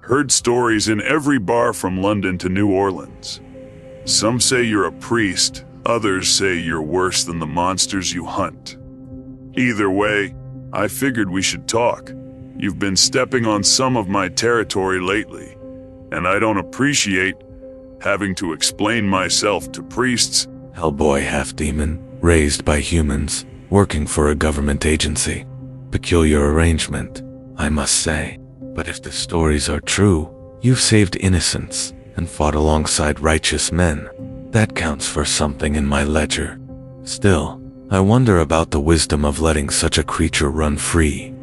Heard stories in every bar from London to New Orleans. Some say you're a priest, others say you're worse than the monsters you hunt. Either way, I figured we should talk. You've been stepping on some of my territory lately, and I don't appreciate having to explain myself to priests. Hellboy half-demon, raised by humans, working for a government agency. Peculiar arrangement, I must say. But if the stories are true, you've saved innocents and fought alongside righteous men. That counts for something in my ledger. Still, I wonder about the wisdom of letting such a creature run free.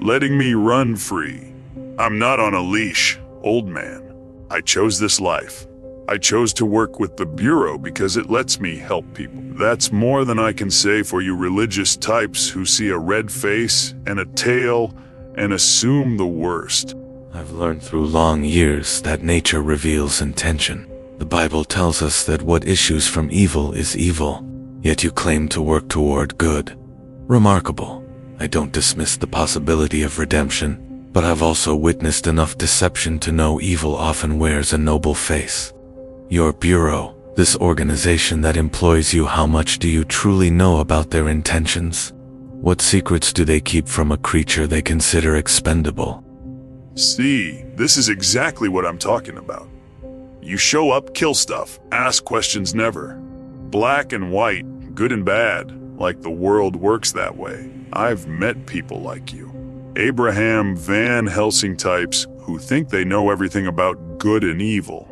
Letting me run free? I'm not on a leash, old man. I chose this life. I chose to work with the Bureau because it lets me help people. That's more than I can say for you religious types who see a red face and a tail and assume the worst. I've learned through long years that nature reveals intention. The Bible tells us that what issues from evil is evil, yet you claim to work toward good. Remarkable. I don't dismiss the possibility of redemption, but I've also witnessed enough deception to know evil often wears a noble face. Your Bureau, this organization that employs you, how much do you truly know about their intentions? What secrets do they keep from a creature they consider expendable? See, this is exactly what I'm talking about. You show up, kill stuff, ask questions never. Black and white, good and bad, like the world works that way. I've met people like you. Abraham Van Helsing types who think they know everything about good and evil.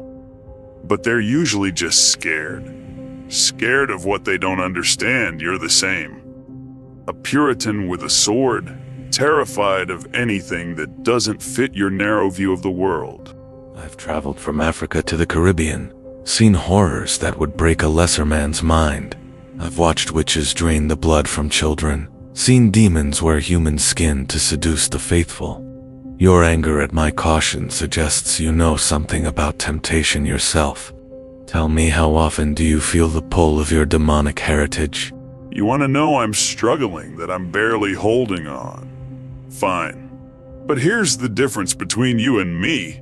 But they're usually just scared. Scared of what they don't understand. You're the same. A Puritan with a sword, terrified of anything that doesn't fit your narrow view of the world. I've traveled from Africa to the Caribbean, seen horrors that would break a lesser man's mind. I've watched witches drain the blood from children, seen demons wear human skin to seduce the faithful. Your anger at my caution suggests you know something about temptation yourself. Tell me, how often do you feel the pull of your demonic heritage? You want to know I'm struggling, that I'm barely holding on. Fine. But here's the difference between you and me.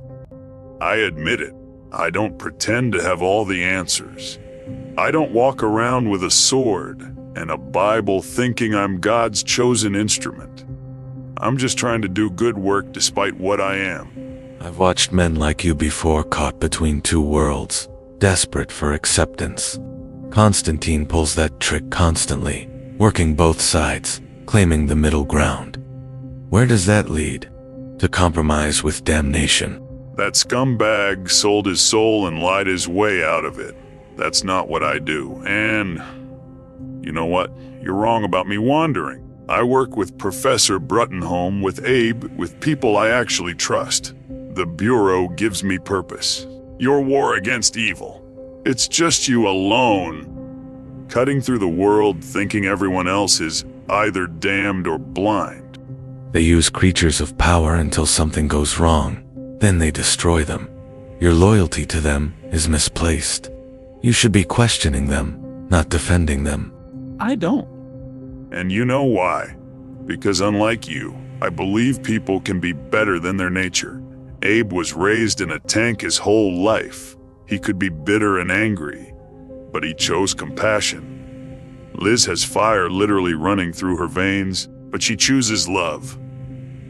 I admit it. I don't pretend to have all the answers. I don't walk around with a sword and a Bible thinking I'm God's chosen instrument. I'm just trying to do good work despite what I am. I've watched men like you before, caught between two worlds, desperate for acceptance. Constantine pulls that trick constantly, working both sides, claiming the middle ground. Where does that lead? To compromise with damnation. That scumbag sold his soul and lied his way out of it. That's not what I do. And you know what? You're wrong about me wandering. I work with Professor Bruttenholm, with Abe, with people I actually trust. The Bureau gives me purpose. Your war against evil. It's just you alone, cutting through the world thinking everyone else is either damned or blind. They use creatures of power until something goes wrong. Then they destroy them. Your loyalty to them is misplaced. You should be questioning them, not defending them. I don't. And you know why? Because unlike you, I believe people can be better than their nature. Abe was raised in a tank his whole life. He could be bitter and angry, but he chose compassion. Liz has fire literally running through her veins, but she chooses love.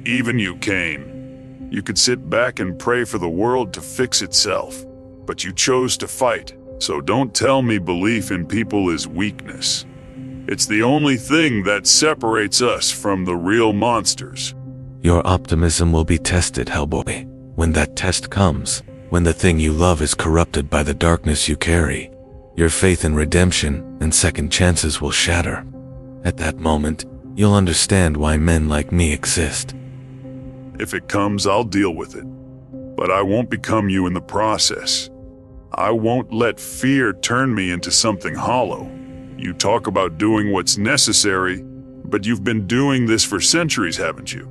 Even you, Kane. You could sit back and pray for the world to fix itself, but you chose to fight. So don't tell me belief in people is weakness. It's the only thing that separates us from the real monsters. Your optimism will be tested, Hellboy. When that test comes, when the thing you love is corrupted by the darkness you carry, your faith in redemption and second chances will shatter. At that moment, you'll understand why men like me exist. If it comes, I'll deal with it. But I won't become you in the process. I won't let fear turn me into something hollow. You talk about doing what's necessary, but you've been doing this for centuries, haven't you?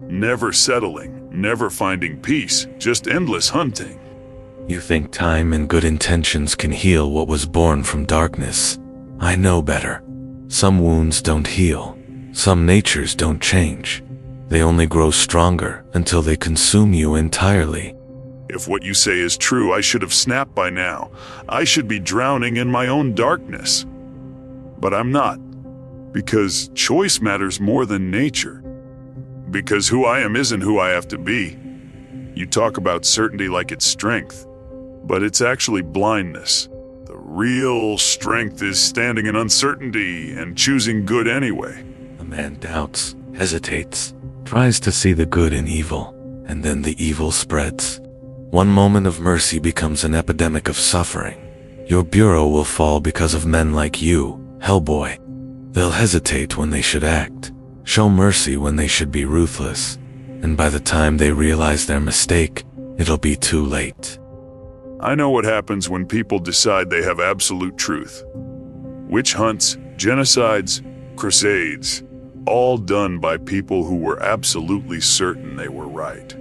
Never settling, never finding peace, just endless hunting. You think time and good intentions can heal what was born from darkness. I know better. Some wounds don't heal. Some natures don't change. They only grow stronger until they consume you entirely. If what you say is true, I should have snapped by now. I should be drowning in my own darkness. But I'm not, because choice matters more than nature. Because who I am isn't who I have to be. You talk about certainty like it's strength, but it's actually blindness. The real strength is standing in uncertainty and choosing good anyway. A man doubts, hesitates, tries to see the good in evil, and then the evil spreads. One moment of mercy becomes an epidemic of suffering. Your bureau will fall because of men like you, Hellboy. They'll hesitate when they should act, show mercy when they should be ruthless, and by the time they realize their mistake, it'll be too late. I know what happens when people decide they have absolute truth. Witch hunts, genocides, crusades, all done by people who were absolutely certain they were right.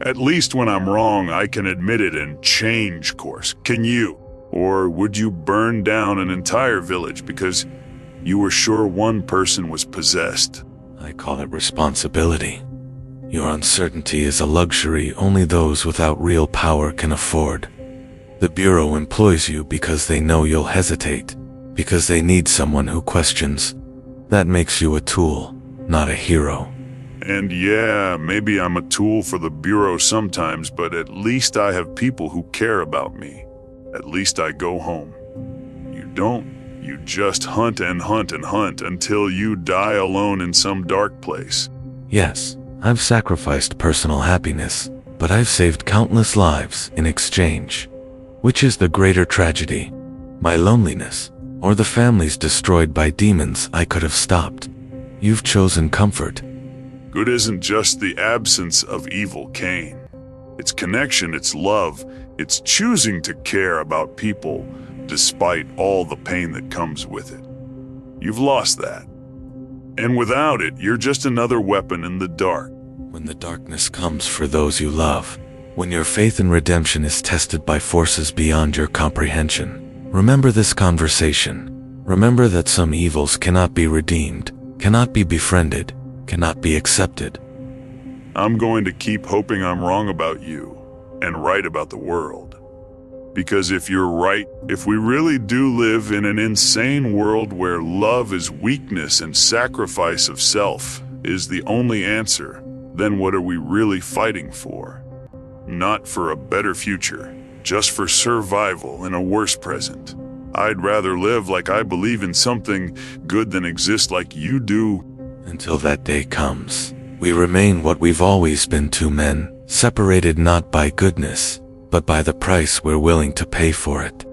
At least when I'm wrong, I can admit it and change course. Can you? Or would you burn down an entire village because you were sure one person was possessed? I call it responsibility. Your uncertainty is a luxury only those without real power can afford. The Bureau employs you because they know you'll hesitate, because they need someone who questions. That makes you a tool, not a hero. And yeah, maybe I'm a tool for the Bureau sometimes, but at least I have people who care about me. At least I go home. You don't. You just hunt and hunt and hunt until you die alone in some dark place. Yes, I've sacrificed personal happiness, but I've saved countless lives in exchange. Which is the greater tragedy? My loneliness, or the families destroyed by demons I could have stopped? You've chosen comfort. Good isn't just the absence of evil, Kane. It's connection, it's love, it's choosing to care about people despite all the pain that comes with it. You've lost that. And without it, you're just another weapon in the dark. When the darkness comes for those you love, when your faith in redemption is tested by forces beyond your comprehension, remember this conversation. Remember that some evils cannot be redeemed, cannot be befriended, cannot be accepted. I'm going to keep hoping I'm wrong about you and right about the world. Because if you're right, if we really do live in an insane world where love is weakness and sacrifice of self is the only answer, then what are we really fighting for? Not for a better future, just for survival in a worse present. I'd rather live like I believe in something good than exist like you do. Until that day comes, we remain what we've always been, two men, separated not by goodness, but by the price we're willing to pay for it.